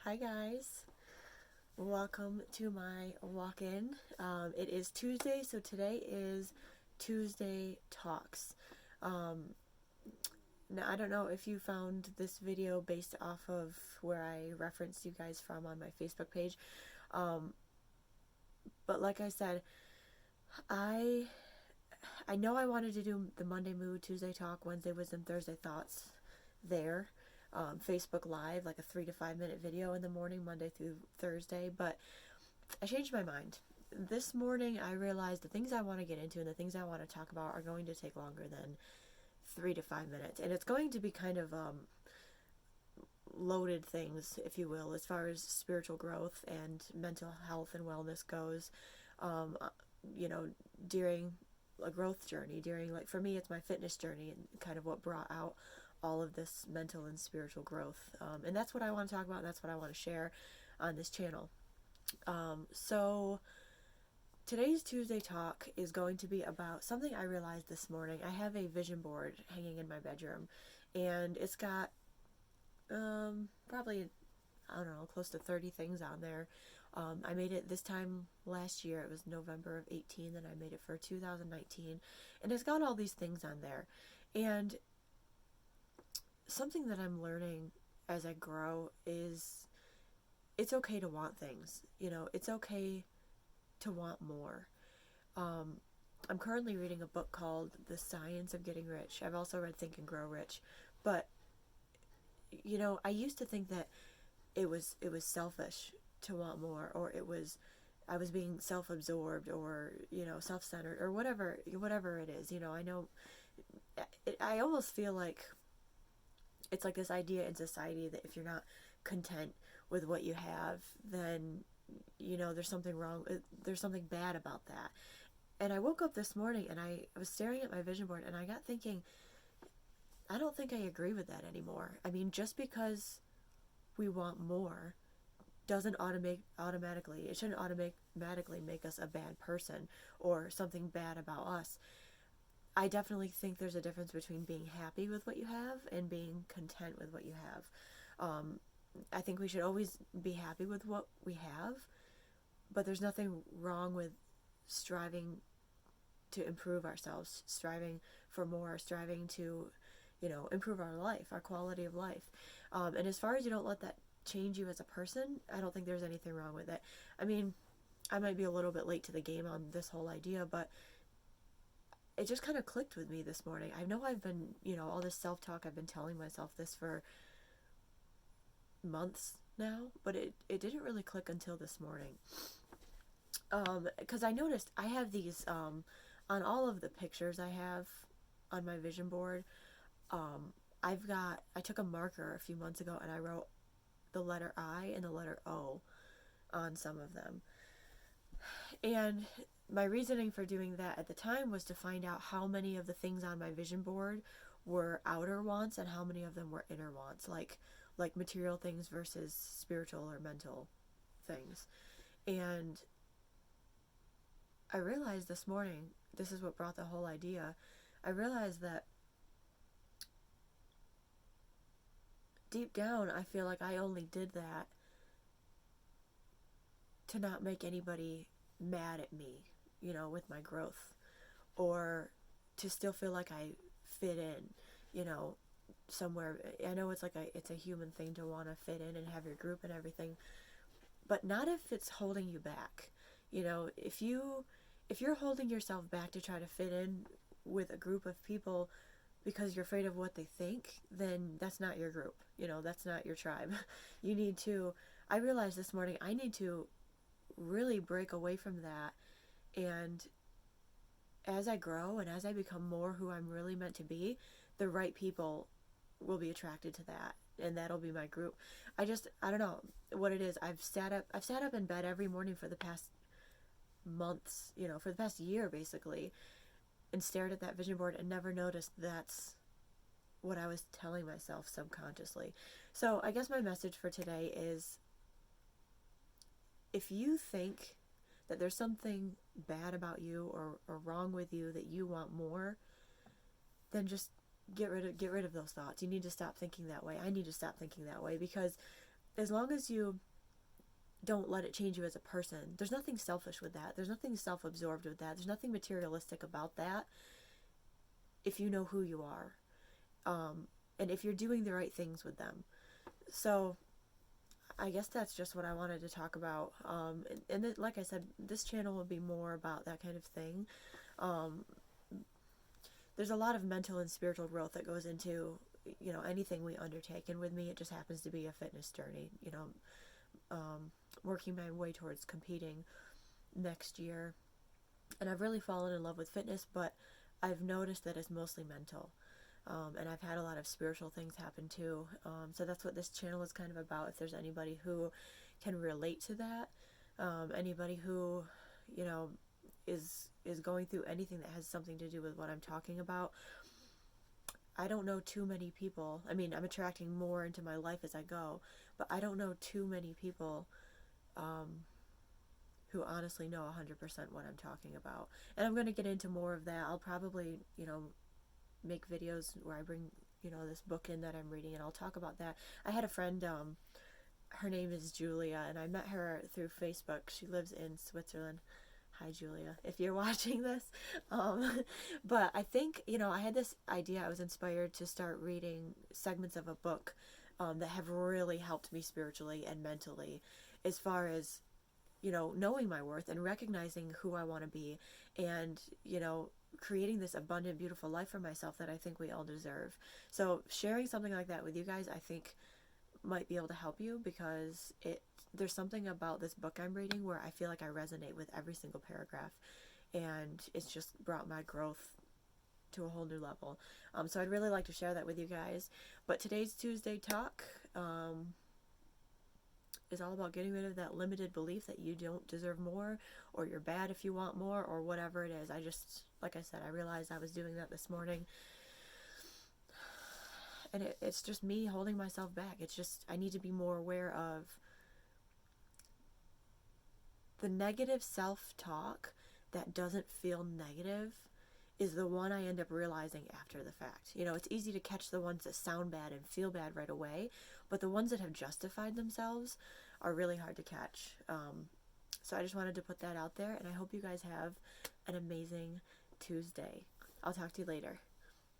Hi guys, welcome to my walk-in. It is Tuesday, so today is Tuesday Talks. Um, Now I don't know if you found this video based off of where I referenced you guys from on my Facebook page, um, but like I said, I I know I wanted to do the Monday Mood, Tuesday Talk, Wednesday Wisdom, Thursday Thoughts there. Facebook Live, like a 3 to 5 minute video in the morning, Monday through Thursday, but I changed my mind. This morning, I realized the things I want to get into and the things I want to talk about are going to take longer than 3 to 5 minutes. And it's going to be kind of loaded things, if you will, as far as spiritual growth and mental health and wellness goes. Um, uh, you know, during a growth journey, during, like, for me, it's my fitness journey and kind of what brought out all of this mental and spiritual growth. And that's what I want to talk about, and that's what I want to share on this channel. So today's Tuesday talk is going to be about something I realized this morning. I have a vision board hanging in my bedroom, and it's got probably, I don't know, close to 30 things on there. I made it this time last year. It was November of 18, and I made it for 2019, and it's got all these things on there. And something that I'm learning as I grow is it's okay to want things. It's okay to want more. Um, I'm currently reading a book called The Science of Getting Rich. I've also read Think and Grow Rich, but I used to think that it was selfish to want more, or I was being self-absorbed, or self-centered, or whatever it is. I know I almost feel like it's like this idea in society that if you're not content with what you have, then there's something wrong. There's something bad about that. And I woke up this morning and I was staring at my vision board and I got thinking, I don't think I agree with that anymore. I mean, just because we want more doesn't automatically, it shouldn't automatically make us a bad person or something bad about us. I definitely think there's a difference between being happy with what you have and being content with what you have. I think we should always be happy with what we have, but there's nothing wrong with striving to improve ourselves, striving for more, striving to, improve our life, our quality of life. And as far as you don't let that change you as a person, I don't think there's anything wrong with it. I mean, I might be a little bit late to the game on this whole idea, but it just kind of clicked with me this morning. I know I've been, all this self-talk, I've been telling myself this for months now, but it didn't really click until this morning. Because I noticed I have these, on all of the pictures I have on my vision board, I took a marker a few months ago and I wrote the letter I and the letter O on some of them. And my reasoning for doing that at the time was to find out how many of the things on my vision board were outer wants and how many of them were inner wants, like material things versus spiritual or mental things. And I realized this morning, this is what brought the whole idea. I realized that deep down, I feel like I only did that to not make anybody mad at me, with my growth, or to still feel like I fit in, somewhere. I know it's a human thing to want to fit in and have your group and everything, but not if it's holding you back. If you're holding yourself back to try to fit in with a group of people because you're afraid of what they think, then that's not your group. That's not your tribe. You need to, I realized this morning, I need to really break away from that. And as I grow and as I become more who I'm really meant to be, the right people will be attracted to that. And that'll be my group. I don't know what it is. I've sat up in bed every morning for the past months, for the past year basically, and stared at that vision board and never noticed that's what I was telling myself subconsciously. So I guess my message for today is, if you think that there's something bad about you or wrong with you that you want more, then just get rid of those thoughts. You need to stop thinking that way. I need to stop thinking that way, because as long as you don't let it change you as a person, there's nothing selfish with that. There's nothing self-absorbed with that. There's nothing materialistic about that if you know who you are. And if you're doing the right things with them. So I guess that's just what I wanted to talk about. Like I said, this channel will be more about that kind of thing. There's a lot of mental and spiritual growth that goes into, anything we undertake. And with me, it just happens to be a fitness journey, working my way towards competing next year. And I've really fallen in love with fitness, but I've noticed that it's mostly mental. And I've had a lot of spiritual things happen too. So that's what this channel is kind of about. If there's anybody who can relate to that, anybody who, is going through anything that has something to do with what I'm talking about. I don't know too many people. I mean, I'm attracting more into my life as I go, but I don't know too many people who honestly know 100% what I'm talking about. And I'm going to get into more of that. I'll probably, make videos where I bring, this book in that I'm reading, and I'll talk about that. I had a friend, her name is Julia, and I met her through Facebook. She lives in Switzerland. Hi, Julia, if you're watching this. But I think, I had this idea. I was inspired to start reading segments of a book that have really helped me spiritually and mentally, as far as, knowing my worth and recognizing who I want to be, and, creating this abundant, beautiful life for myself that I think we all deserve. So sharing something like that with you guys, I think might be able to help you, because there's something about this book I'm reading where I feel like I resonate with every single paragraph, and it's just brought my growth to a whole new level. So I'd really like to share that with you guys. But today's Tuesday talk is all about getting rid of that limited belief that you don't deserve more, or you're bad if you want more, or whatever it is. Like I said, I realized I was doing that this morning, and it's just me holding myself back. It's just, I need to be more aware of the negative self-talk that doesn't feel negative is the one I end up realizing after the fact. It's easy to catch the ones that sound bad and feel bad right away, but the ones that have justified themselves are really hard to catch. So I just wanted to put that out there, and I hope you guys have an amazing Tuesday. I'll talk to you later.